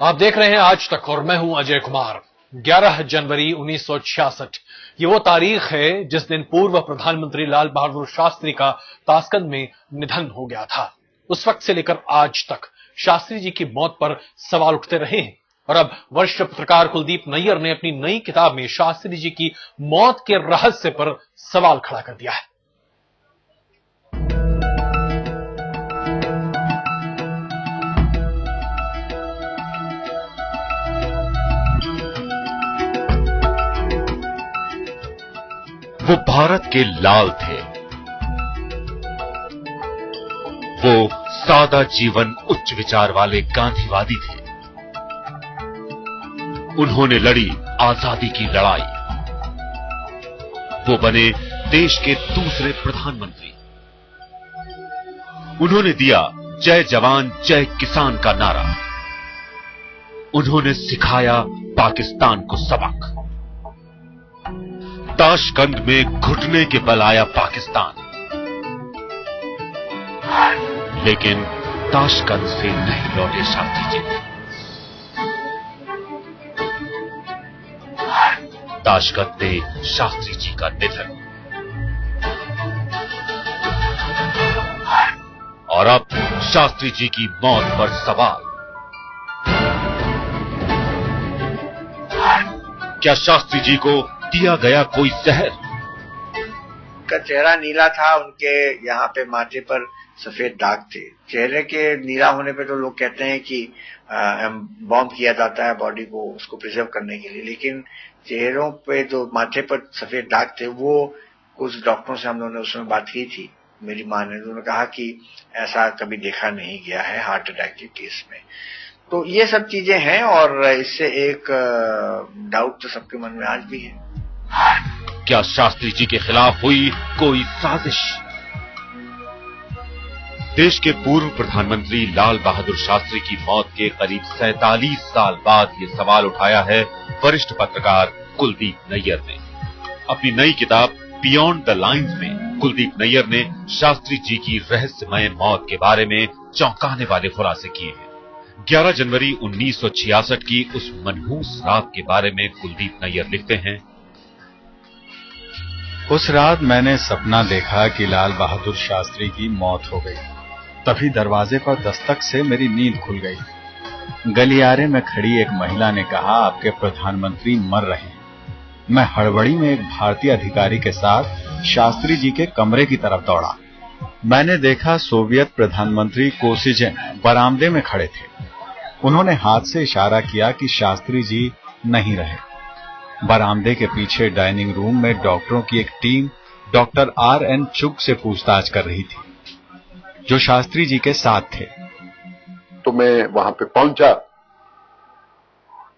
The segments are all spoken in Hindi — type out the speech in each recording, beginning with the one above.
आप देख रहे हैं आज तक और मैं हूं अजय कुमार। 11 जनवरी 1966 ये वो तारीख है जिस दिन पूर्व प्रधानमंत्री लाल बहादुर शास्त्री का ताशकंद में निधन हो गया था। उस वक्त से लेकर आज तक शास्त्री जी की मौत पर सवाल उठते रहे हैं और अब वरिष्ठ पत्रकार कुलदीप नैयर ने अपनी नई किताब में शास्त्री जी की मौत के रहस्य पर सवाल खड़ा कर दिया है। वो भारत के लाल थे। वो सादा जीवन उच्च विचार वाले गांधीवादी थे। उन्होंने लड़ी आजादी की लड़ाई। वो बने देश के दूसरे प्रधानमंत्री। उन्होंने दिया जय जवान जय किसान का नारा। उन्होंने सिखाया पाकिस्तान को सबक। ताशकंद में घुटने के बल आया पाकिस्तान, लेकिन ताशकंद से नहीं लौटे शास्त्री जी। ताशकंद में शास्त्री जी का निधन। और अब शास्त्री जी की मौत पर सवाल। क्या शास्त्री जी को दिया गया कोई जहर? उनका चेहरा नीला था, उनके यहाँ पे माथे पर सफेद दाग थे। चेहरे के नीला होने पे तो लोग कहते हैं कि बॉम्ब किया जाता है बॉडी को, उसको प्रिजर्व करने के लिए, लेकिन चेहरों पे जो माथे पर सफेद दाग थे वो कुछ डॉक्टरों से हम लोगों ने उसमें बात की थी। मेरी मां ने उन्होंने कहा कि ऐसा कभी देखा नहीं गया है हार्ट अटैक के केस में। तो ये सब चीजें हैं और इससे एक डाउट तो सबके मन में आज भी है। क्या शास्त्री जी के खिलाफ हुई कोई साजिश? देश के पूर्व प्रधानमंत्री लाल बहादुर शास्त्री की मौत के करीब 47 साल बाद ये सवाल उठाया है वरिष्ठ पत्रकार कुलदीप नैयर ने। अपनी नई किताब बियॉन्ड द लाइन्स में कुलदीप नैयर ने शास्त्री जी की रहस्यमय मौत के बारे में चौंकाने वाले खुलासे किए हैं। 11 जनवरी 1966 की उस मनहूस रात के बारे में कुलदीप नैयर लिखते हैं। उस रात मैंने सपना देखा कि लाल बहादुर शास्त्री की मौत हो गई। तभी दरवाजे पर दस्तक से मेरी नींद खुल गई। गलियारे में खड़ी एक महिला ने कहा, आपके प्रधानमंत्री मर रहे हैं। मैं हड़बड़ी में एक भारतीय अधिकारी के साथ शास्त्री जी के कमरे की तरफ दौड़ा। मैंने देखा सोवियत प्रधानमंत्री कोसिजिन बरामदे में खड़े थे। उन्होंने हाथ से इशारा किया कि शास्त्री जी नहीं रहे। बरामदे के पीछे डाइनिंग रूम में डॉक्टरों की एक टीम डॉक्टर R.N. चुग से पूछताछ कर रही थी, जो शास्त्री जी के साथ थे। तो मैं वहां पे पहुंचा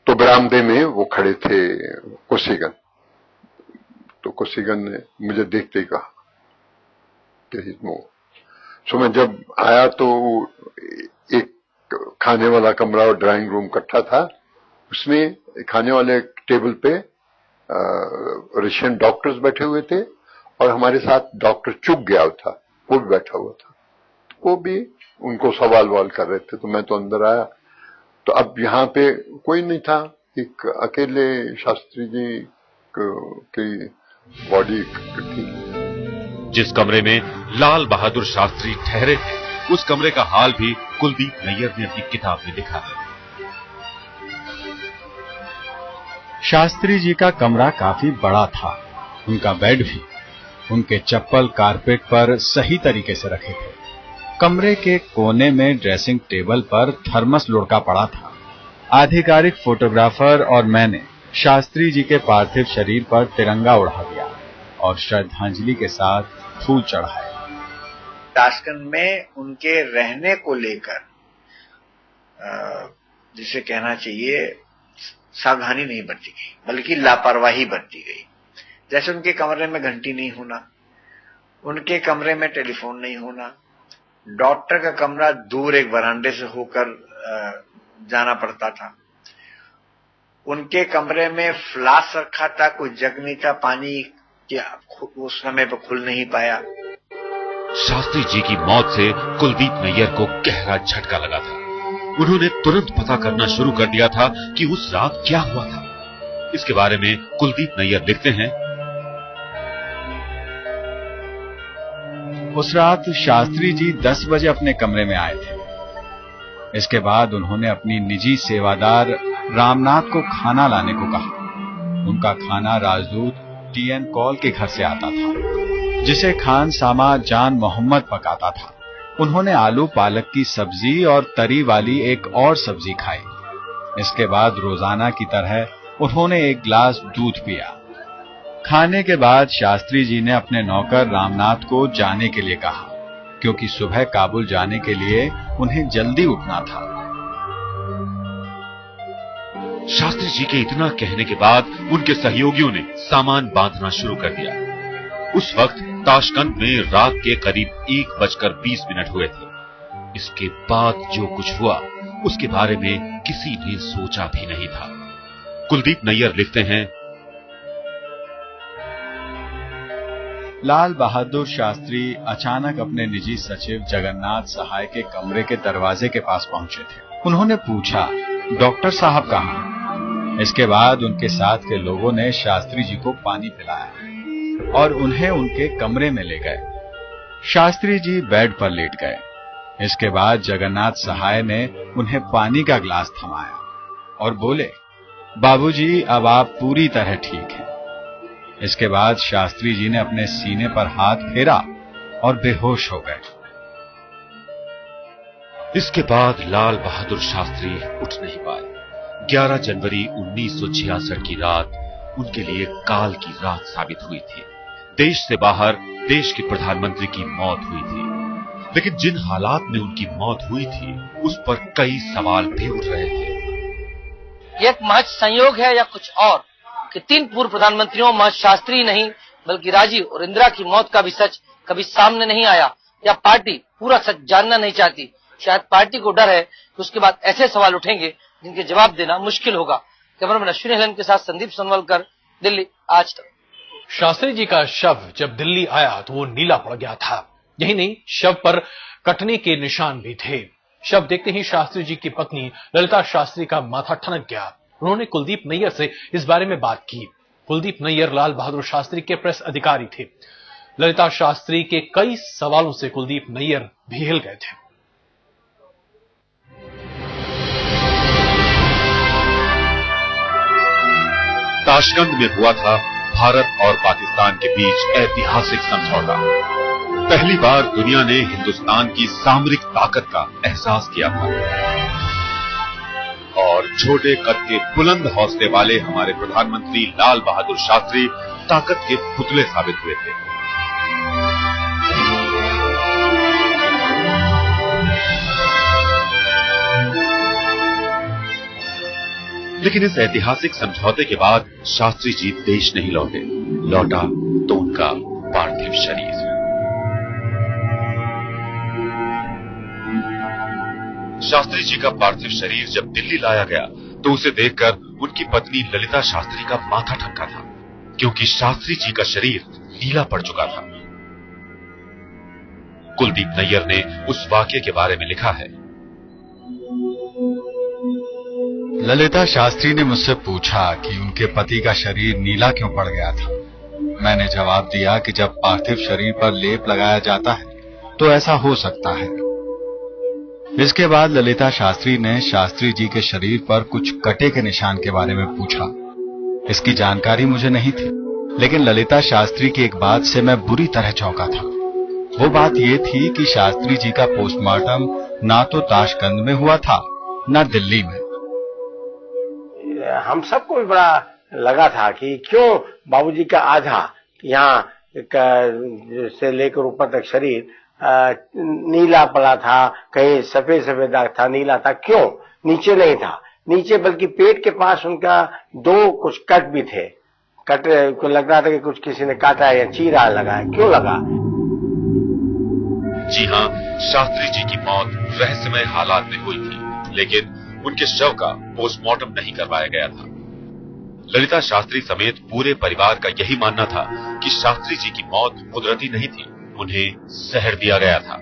तो बरामदे में वो खड़े थे कोसिगन। तो कोसिगन ने मुझे देखते ही कहा कि सो मैं जब आया तो एक खाने वाला कमरा और ड्राइंग रूम इकट्ठा था। उसमें खाने वाले टेबल पे रशियन डॉक्टर्स बैठे हुए थे और हमारे साथ डॉक्टर चुग गया था, वो भी बैठा हुआ था। वो भी उनको सवाल कर रहे थे। तो मैं तो अंदर आया तो अब यहाँ पे कोई नहीं था, एक अकेले शास्त्री जी की बॉडी थी। जिस कमरे में लाल बहादुर शास्त्री ठहरे थे उस कमरे का हाल भी कुलदीप नैयर ने अपनी किताब में लिखा है। शास्त्री जी का कमरा काफी बड़ा था, उनका बेड भी। उनके चप्पल कारपेट पर सही तरीके से रखे थे। कमरे के कोने में ड्रेसिंग टेबल पर थर्मस लुढ़का पड़ा था। आधिकारिक फोटोग्राफर और मैंने शास्त्री जी के पार्थिव शरीर पर तिरंगा उड़ा दिया और श्रद्धांजलि के साथ फूल चढ़ाए। ताशकंद में उनके रहने को लेकर जिसे कहना चाहिए सावधानी नहीं बरती गई, बल्कि लापरवाही बरती गई। जैसे उनके कमरे में घंटी नहीं होना, उनके कमरे में टेलीफोन नहीं होना, डॉक्टर का कमरा दूर एक बरामदे से होकर जाना पड़ता था, उनके कमरे में फ्लास्क रखा था, कोई जग नहीं था, पानी उस समय पर खुल नहीं पाया। शास्त्री जी की मौत से कुलदीप नैयर को गहरा झटका लगा था। उन्होंने तुरंत पता करना शुरू कर दिया था कि उस रात क्या हुआ था। इसके बारे में कुलदीप नैयर लिखते हैं, उस रात शास्त्री जी 10 बजे अपने कमरे में आए थे। इसके बाद उन्होंने अपनी निजी सेवादार रामनाथ को खाना लाने को कहा। उनका खाना राजदूत टीएन कौल के घर से आता था, जिसे खान सामा जान मोहम्मद पकाता था। उन्होंने आलू पालक की सब्जी और तरी वाली एक और सब्जी खाई। इसके बाद रोजाना की तरह उन्होंने एक गिलास दूध पिया। खाने के बाद शास्त्री जी ने अपने नौकर रामनाथ को जाने के लिए कहा, क्योंकि सुबह काबुल जाने के लिए उन्हें जल्दी उठना था। शास्त्री जी के इतना कहने के बाद उनके सहयोगियों ने सामान बांधना शुरू कर दिया। उस वक्त ताशकंद में रात के करीब 1:20 हुए थे। इसके बाद जो कुछ हुआ उसके बारे में किसी ने सोचा भी नहीं था। कुलदीप नैयर लिखते हैं, लाल बहादुर शास्त्री अचानक अपने निजी सचिव जगन्नाथ सहाय के कमरे के दरवाजे के पास पहुंचे थे। उन्होंने पूछा, डॉक्टर साहब कहां? इसके बाद उनके साथ के लोगों ने शास्त्री जी को पानी पिलाया और उन्हें उनके कमरे में ले गए। शास्त्री जी बेड पर लेट गए। इसके बाद जगन्नाथ सहाय ने उन्हें पानी का गिलास थमाया और बोले, बाबूजी अब आप पूरी तरह ठीक हैं। इसके बाद शास्त्री जी ने अपने सीने पर हाथ फेरा और बेहोश हो गए। इसके बाद लाल बहादुर शास्त्री उठ नहीं पाए। 11 जनवरी 1966 की रात उनके लिए काल की रात साबित हुई थी। देश से बाहर देश के प्रधानमंत्री की मौत हुई थी, लेकिन जिन हालात में उनकी मौत हुई थी उस पर कई सवाल भी उठ रहे थे। यह एक महज संयोग है या कुछ और कि 3 पूर्व प्रधानमंत्रियों महज शास्त्री नहीं बल्कि राजीव और इंदिरा की मौत का भी सच कभी सामने नहीं आया, या पार्टी पूरा सच जानना नहीं चाहती। शायद पार्टी को डर है कि उसके बाद ऐसे सवाल उठेंगे जिनके जवाब देना मुश्किल होगा। कैमरामैन अश्विनी हेलन के साथ संदीप सोनवलकर, दिल्ली, आज तक। शास्त्री जी का शव जब दिल्ली आया तो वो नीला पड़ गया था। यही नहीं, शव पर कटने के निशान भी थे। शव देखते ही शास्त्री जी की पत्नी ललिता शास्त्री का माथा ठनक गया। उन्होंने कुलदीप नैयर से इस बारे में बात की। कुलदीप नैयर लाल बहादुर शास्त्री के प्रेस अधिकारी थे। ललिता शास्त्री के कई सवालों से कुलदीप नैयर भी हिल गए थे। ताशकंद में हुआ था भारत और पाकिस्तान के बीच ऐतिहासिक समझौता। पहली बार दुनिया ने हिंदुस्तान की सामरिक ताकत का एहसास किया था और छोटे कद के बुलंद हौसले वाले हमारे प्रधानमंत्री लाल बहादुर शास्त्री ताकत के पुतले साबित हुए थे। लेकिन इस ऐतिहासिक समझौते के बाद शास्त्री जी देश नहीं लौटे। लौटा तो उनका पार्थिव शरीर। शास्त्री जी का पार्थिव शरीर जब दिल्ली लाया गया तो उसे देखकर उनकी पत्नी ललिता शास्त्री का माथा ठनका था, क्योंकि शास्त्री जी का शरीर नीला पड़ चुका था। कुलदीप नैयर ने उस वाकये के बारे में लिखा है, ललिता शास्त्री ने मुझसे पूछा कि उनके पति का शरीर नीला क्यों पड़ गया था। मैंने जवाब दिया कि जब पार्थिव शरीर पर लेप लगाया जाता है तो ऐसा हो सकता है। इसके बाद ललिता शास्त्री ने शास्त्री जी के शरीर पर कुछ कटे के निशान के बारे में पूछा। इसकी जानकारी मुझे नहीं थी, लेकिन ललिता शास्त्री की एक बात से मैं बुरी तरह चौंका था। वो बात ये थी कि शास्त्री जी का पोस्टमार्टम ना तो ताशकंद में हुआ था ना दिल्ली में। हम सबको भी बड़ा लगा था कि क्यों बाबूजी का आधा यहाँ से लेकर ऊपर तक शरीर नीला पड़ा था, कहीं सफेद सफेद दाग था, नीला था, क्यों नीचे नहीं था? नीचे बल्कि पेट के पास उनका 2 कुछ कट भी थे। कट को लग रहा था कि कुछ किसी ने काटा है या चीरा लगा है, क्यों लगा? जी हां, शास्त्री जी की मौत रहस्यमय हालात में हुई थी, लेकिन उनके शव का पोस्टमार्टम नहीं करवाया गया था। ललिता शास्त्री समेत पूरे परिवार का यही मानना था कि शास्त्री जी की मौत कुदरती नहीं थी, उन्हें जहर दिया गया था।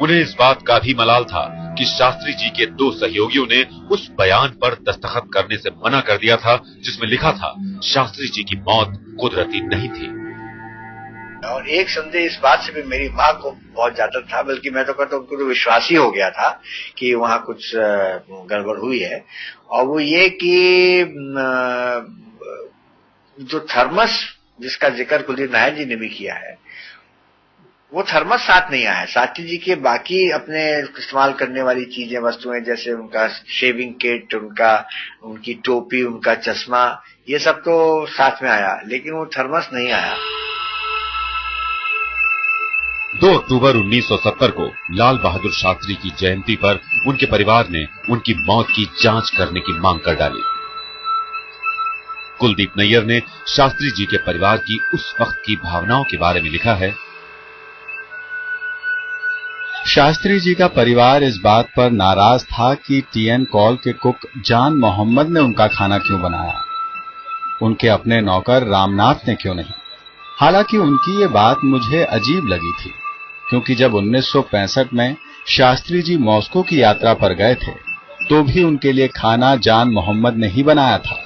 उन्हें इस बात का भी मलाल था कि शास्त्री जी के 2 सहयोगियों ने उस बयान पर दस्तखत करने से मना कर दिया था जिसमें लिखा था शास्त्री जी की मौत कुदरती नहीं थी। और एक संदेह इस बात से भी मेरी माँ को बहुत ज्यादा था, बल्कि मैं तो कहता हूँ उनको तो विश्वास ही हो गया था कि वहां कुछ गड़बड़ हुई है, और वो ये कि जो थर्मस जिसका जिक्र कुलदीप नायर जी ने भी किया है, वो थर्मस साथ नहीं आया। शास्त्री जी के बाकी अपने इस्तेमाल करने वाली चीजें, वस्तुएं, जैसे उनका शेविंग किट, उनकी टोपी, उनका चश्मा, ये सब तो साथ में आया, लेकिन वो थर्मस नहीं आया। 2 अक्टूबर 1970 को लाल बहादुर शास्त्री की जयंती पर उनके परिवार ने उनकी मौत की जांच करने की मांग कर डाली। कुलदीप नैयर ने शास्त्री जी के परिवार की उस वक्त की भावनाओं के बारे में लिखा है। शास्त्री जी का परिवार इस बात पर नाराज था कि टीएन कॉल के कुक जान मोहम्मद ने उनका खाना क्यों बनाया, उनके अपने नौकर रामनाथ ने क्यों नहीं। हालांकि उनकी ये बात मुझे अजीब लगी थी, क्योंकि जब 1965 में शास्त्री जी मॉस्को की यात्रा पर गए थे तो भी उनके लिए खाना जान मोहम्मद ने ही बनाया था।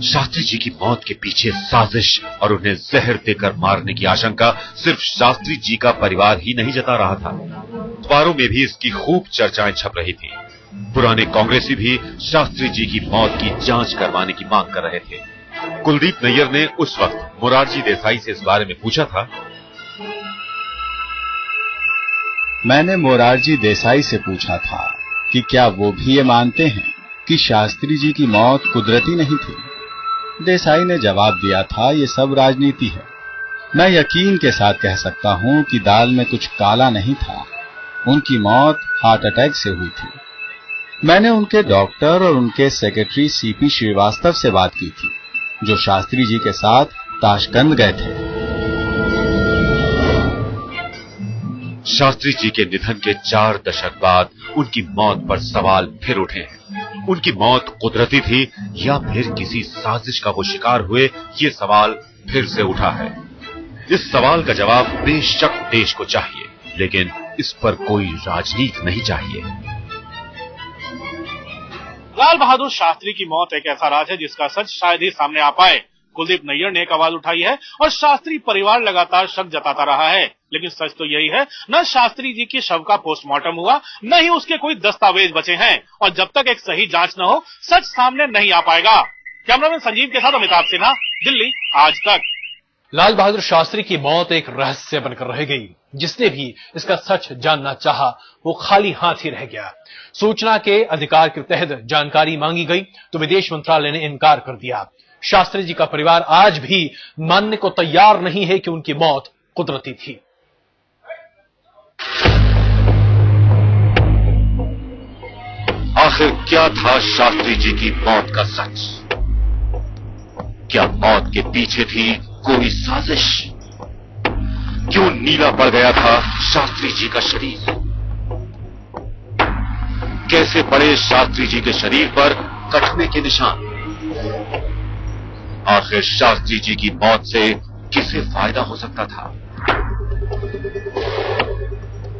शास्त्री जी की मौत के पीछे साजिश और उन्हें जहर देकर मारने की आशंका सिर्फ शास्त्री जी का परिवार ही नहीं जता रहा था, अखबारों में भी इसकी खूब चर्चाएं छप रही थी। पुराने कांग्रेसी भी शास्त्री जी की मौत की जांच करवाने की मांग कर रहे थे। कुलदीप नैयर ने उस वक्त मोरारजी देसाई से इस बारे में पूछा था। मैंने मोरारजी देसाई से पूछा था कि क्या वो भी ये मानते हैं कि शास्त्री जी की मौत कुदरती नहीं थी। देसाई ने जवाब दिया था, ये सब राजनीति है। मैं यकीन के साथ कह सकता हूं कि दाल में कुछ काला नहीं था। उनकी मौत हार्ट अटैक से हुई थी। मैंने उनके डॉक्टर और उनके सेक्रेटरी सीपी श्रीवास्तव से बात की थी, जो शास्त्री जी के साथ ताशकंद गए थे। शास्त्री जी के निधन के 4 दशक बाद उनकी मौत पर सवाल फिर उठे हैं। उनकी मौत कुदरती थी या फिर किसी साजिश का वो शिकार हुए, ये सवाल फिर से उठा है। इस सवाल का जवाब बेशक देश को चाहिए, लेकिन इस पर कोई राजनीति नहीं चाहिए। लाल बहादुर शास्त्री की मौत एक ऐसा राज है जिसका सच शायद ही सामने आ पाए। कुलदीप नैयर ने एक आवाज उठाई है और शास्त्री परिवार लगातार शक जताता रहा है, लेकिन सच तो यही है, न शास्त्री जी की शव का पोस्टमार्टम हुआ, न ही उसके कोई दस्तावेज बचे हैं, और जब तक एक सही जांच न हो सच सामने नहीं आ पाएगा। कैमरामैन संजीव के साथ अमिताभ सिन्हा, दिल्ली, आज तक। लाल बहादुर शास्त्री की मौत एक रहस्य बनकर रह गई। जिसने भी इसका सच जानना चाहा वो खाली हाथ ही रह गया। सूचना के अधिकार के तहत जानकारी मांगी गई तो विदेश मंत्रालय ने इनकार कर दिया। शास्त्री जी का परिवार आज भी मानने को तैयार नहीं है कि उनकी मौत कुदरती थी। आखिर क्या था शास्त्री जी की मौत का सच? क्या मौत के पीछे थी कोई साजिश? क्यों नीला पड़ गया था शास्त्री जी का शरीर? कैसे पड़े शास्त्री जी के शरीर पर कटने के निशान? आखिर शास्त्री जी की मौत से किसे फायदा हो सकता था?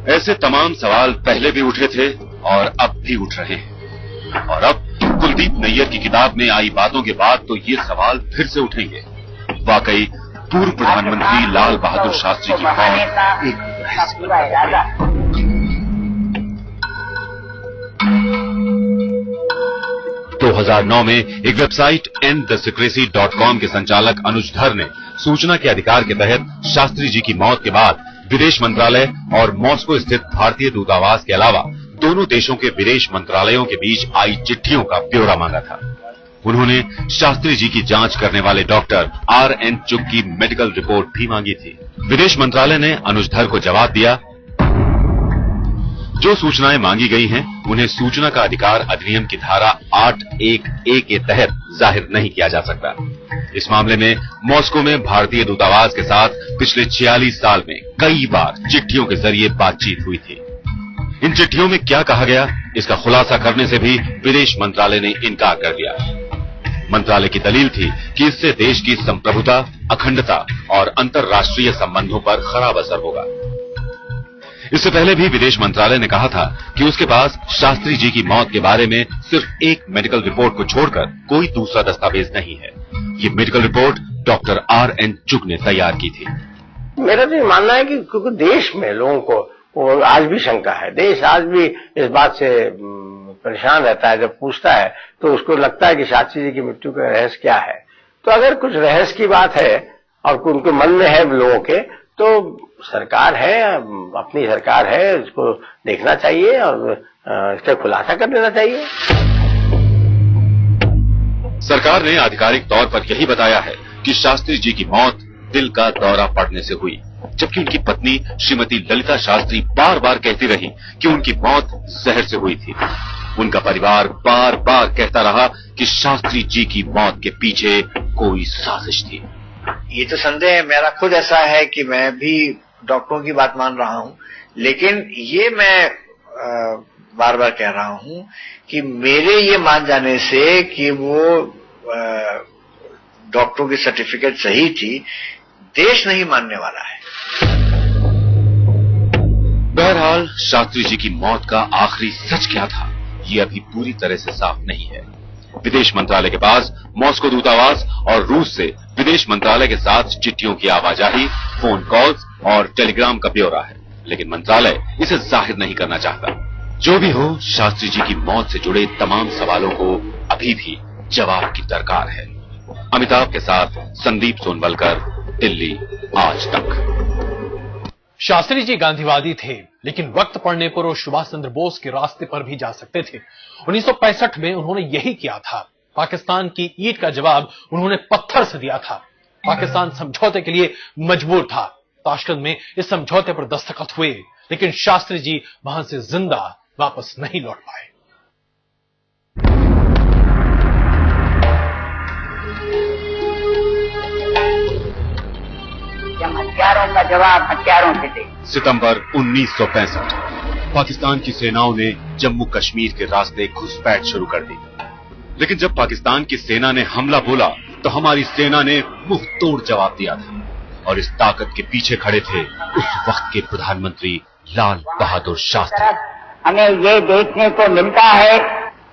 ऐसे तमाम सवाल पहले भी उठे थे और अब भी उठ रहे हैं, और अब कुलदीप नैयर की किताब में आई बातों के बाद तो ये सवाल फिर से उठेंगे। वाकई पूर्व प्रधानमंत्री लाल बहादुर शास्त्री की मौत एक रहस्य। 2009 में एक वेबसाइट endthesecrecy.com के संचालक अनुज धर ने सूचना के अधिकार के तहत शास्त्री जी की मौत के बाद विदेश मंत्रालय और मॉस्को स्थित भारतीय दूतावास के अलावा दोनों देशों के विदेश मंत्रालयों के बीच आई चिट्ठियों का ब्यौरा मांगा था। उन्होंने शास्त्री जी की जांच करने वाले डॉक्टर R.N. चुग की मेडिकल रिपोर्ट भी मांगी थी। विदेश मंत्रालय ने अनुज धर को जवाब दिया, जो सूचनाएं मांगी गई हैं उन्हें सूचना का अधिकार अधिनियम की धारा 8(1)(a) के तहत जाहिर नहीं किया जा सकता। इस मामले में मॉस्को में भारतीय दूतावास के साथ पिछले 46 साल में कई बार चिट्ठियों के जरिए बातचीत हुई थी। इन चिट्ठियों में क्या कहा गया, इसका खुलासा करने से भी विदेश मंत्रालय ने इनकार कर दिया। मंत्रालय की दलील थी कि इससे देश की संप्रभुता, अखंडता और अंतर्राष्ट्रीय संबंधों पर खराब असर होगा। इससे पहले भी विदेश मंत्रालय ने कहा था कि उसके पास शास्त्री जी की मौत के बारे में सिर्फ एक मेडिकल रिपोर्ट को छोड़कर कोई दूसरा दस्तावेज नहीं है। ये मेडिकल रिपोर्ट डॉक्टर R.N. चुग ने तैयार की थी। मेरा तो ये मानना है कि क्योंकि देश में लोगों को वो आज भी शंका है, देश आज भी इस बात से परेशान रहता है, जब पूछता है तो उसको लगता है कि शास्त्री जी की मृत्यु का रहस्य क्या है। तो अगर कुछ रहस्य की बात है और उनके मन में है लोगों के, तो सरकार है, अपनी सरकार है, इसको देखना चाहिए और इसका खुलासा कर देना चाहिए। सरकार ने आधिकारिक तौर पर यही बताया है कि शास्त्री जी की मौत दिल का दौरा पड़ने से हुई, जबकि उनकी पत्नी श्रीमती ललिता शास्त्री बार बार कहती रही कि उनकी मौत जहर से हुई थी। उनका परिवार बार बार कहता रहा कि शास्त्री जी की मौत के पीछे कोई साजिश थी। ये तो संदेह मेरा खुद ऐसा है कि मैं भी डॉक्टरों की बात मान रहा हूं, लेकिन ये मैं बार बार कह रहा हूं कि मेरे ये मान जाने से कि वो डॉक्टरों की सर्टिफिकेट सही थी, देश नहीं मानने वाला है। बहरहाल शास्त्री जी की मौत का आखिरी सच क्या था, ये अभी पूरी तरह से साफ नहीं है। विदेश मंत्रालय के पास मॉस्को दूतावास और रूस से विदेश मंत्रालय के साथ चिट्ठियों की आवाजाही, फोन कॉल्स और टेलीग्राम का ब्यौरा है, लेकिन मंत्रालय इसे जाहिर नहीं करना चाहता। जो भी हो, शास्त्री जी की मौत से जुड़े तमाम सवालों को अभी भी जवाब की दरकार है। अमिताभ के साथ संदीप सोनवलकर, दिल्ली आज तक। शास्त्री जी गांधीवादी थे, लेकिन वक्त पड़ने पर वो सुभाष चंद्र बोस के रास्ते पर भी जा सकते थे। 1965 में उन्होंने यही किया था। पाकिस्तान की ईंट का जवाब उन्होंने पत्थर से दिया था। पाकिस्तान समझौते के लिए मजबूर था। ताशकंद में इस समझौते पर दस्तखत हुए, लेकिन शास्त्री जी वहां से जिंदा वापस नहीं लौट पाए। हथियारों का जवाब हथियारों से दे। सितंबर 1965 पाकिस्तान की सेनाओं ने जम्मू कश्मीर के रास्ते घुसपैठ शुरू कर दी, लेकिन जब पाकिस्तान की सेना ने हमला बोला तो हमारी सेना ने मुंह तोड़ जवाब दिया था। और इस ताकत के पीछे खड़े थे उस वक्त के प्रधानमंत्री लाल बहादुर शास्त्री। हमें ये देखने को मिलता है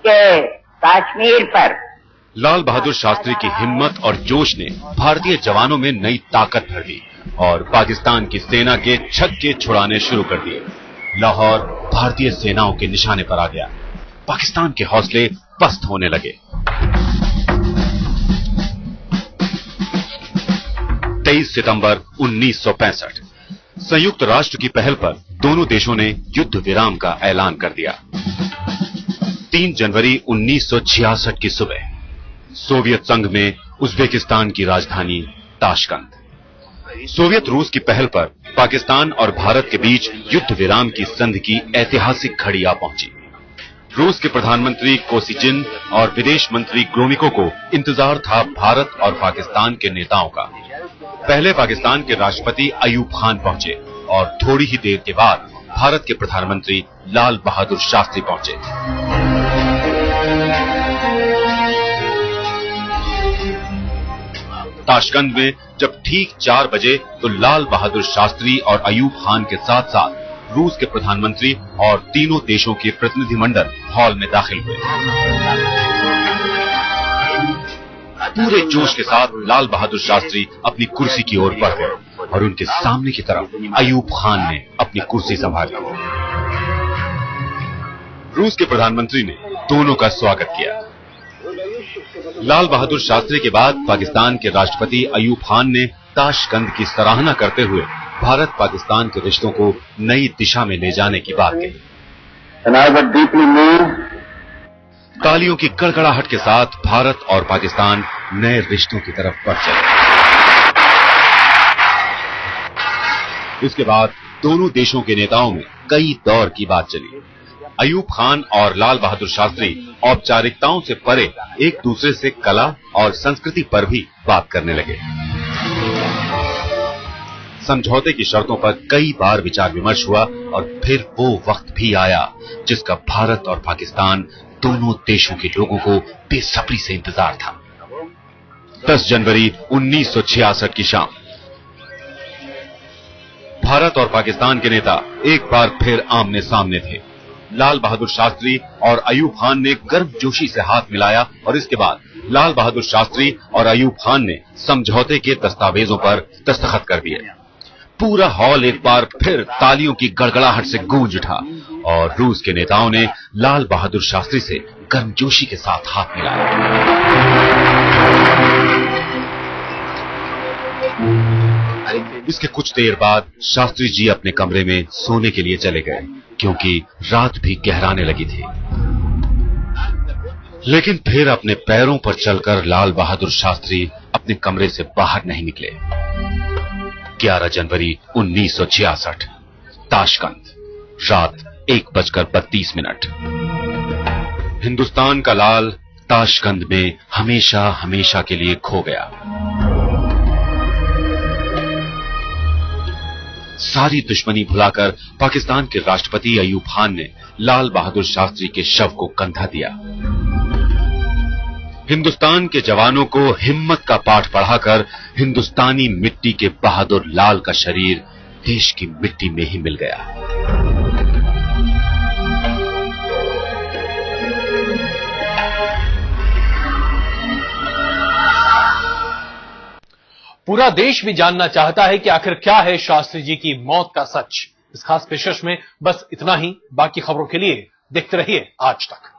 कि कश्मीर पर लाल बहादुर शास्त्री की हिम्मत और जोश ने भारतीय जवानों में नई ताकत भर दी और पाकिस्तान की सेना के छक्के छुड़ाने शुरू कर दिए। लाहौर भारतीय सेनाओं के निशाने पर आ गया। पाकिस्तान के हौसले पस्त होने लगे। 23 सितंबर 1965 संयुक्त राष्ट्र की पहल पर दोनों देशों ने युद्ध विराम का ऐलान कर दिया। 3 जनवरी 1966 की सुबह सोवियत संघ में उज्बेकिस्तान की राजधानी ताशकंद। सोवियत रूस की पहल पर पाकिस्तान और भारत के बीच युद्ध विराम की संधि की ऐतिहासिक घड़ी आ पहुंची। रूस के प्रधानमंत्री कोसिजिन और विदेश मंत्री ग्रोमिको को इंतजार था भारत और पाकिस्तान के नेताओं का। पहले पाकिस्तान के राष्ट्रपति अयूब खान पहुंचे और थोड़ी ही देर के बाद भारत के प्रधानमंत्री लाल बहादुर शास्त्री पहुंचे। ताशकंद में जब ठीक 4 बजे तो लाल बहादुर शास्त्री और अयूब खान के साथ साथ रूस के प्रधानमंत्री और तीनों देशों के प्रतिनिधिमंडल हॉल में दाखिल हुए। पूरे जोश के साथ लाल बहादुर शास्त्री अपनी कुर्सी की ओर बढ़ गए और उनके सामने की तरफ अयूब खान ने अपनी कुर्सी संभाली। रूस के प्रधानमंत्री ने दोनों का स्वागत किया। लाल बहादुर शास्त्री के बाद पाकिस्तान के राष्ट्रपति अयूब खान ने ताशकंद की सराहना करते हुए भारत पाकिस्तान के रिश्तों को नई दिशा में ले जाने की बात कही। तालियों की कड़कड़ाहट के साथ भारत और पाकिस्तान नए रिश्तों की तरफ बढ़ चले। इसके बाद दोनों देशों के नेताओं में कई दौर की बात चली। अयूब खान और लाल बहादुर शास्त्री औपचारिकताओं से परे एक दूसरे से कला और संस्कृति पर भी बात करने लगे। समझौते की शर्तों पर कई बार विचार विमर्श हुआ और फिर वो वक्त भी आया जिसका भारत और पाकिस्तान दोनों देशों के लोगों को बेसब्री से इंतजार था। 10 जनवरी 1966 की शाम भारत और पाकिस्तान के नेता एक बार फिर आमने सामने थे। लाल बहादुर शास्त्री और अयूब खान ने गर्मजोशी से हाथ मिलाया और इसके बाद लाल बहादुर शास्त्री और अयूब खान ने समझौते के दस्तावेजों पर दस्तखत कर दिए। पूरा हॉल एक बार फिर तालियों की गड़गड़ाहट से गूंज उठा और रूस के नेताओं ने लाल बहादुर शास्त्री से गर्मजोशी के साथ हाथ मिलाया। इसके कुछ देर बाद शास्त्री जी अपने कमरे में सोने के लिए चले गए, क्योंकि रात भी गहराने लगी थी। लेकिन फिर अपने पैरों पर चलकर लाल बहादुर शास्त्री अपने कमरे से बाहर नहीं निकले। 11 जनवरी 1966, ताशकंद, रात 1:32। हिंदुस्तान का लाल ताशकंद में हमेशा हमेशा के लिए खो गया। सारी दुश्मनी भुलाकर पाकिस्तान के राष्ट्रपति अयूब खान ने लाल बहादुर शास्त्री के शव को कंधा दिया। हिंदुस्तान के जवानों को हिम्मत का पाठ पढ़ाकर हिंदुस्तानी मिट्टी के बहादुर लाल का शरीर देश की मिट्टी में ही मिल गया। पूरा देश भी जानना चाहता है कि आखिर क्या है शास्त्री जी की मौत का सच। इस खास पेशकश में बस इतना ही। बाकी खबरों के लिए देखते रहिए आज तक।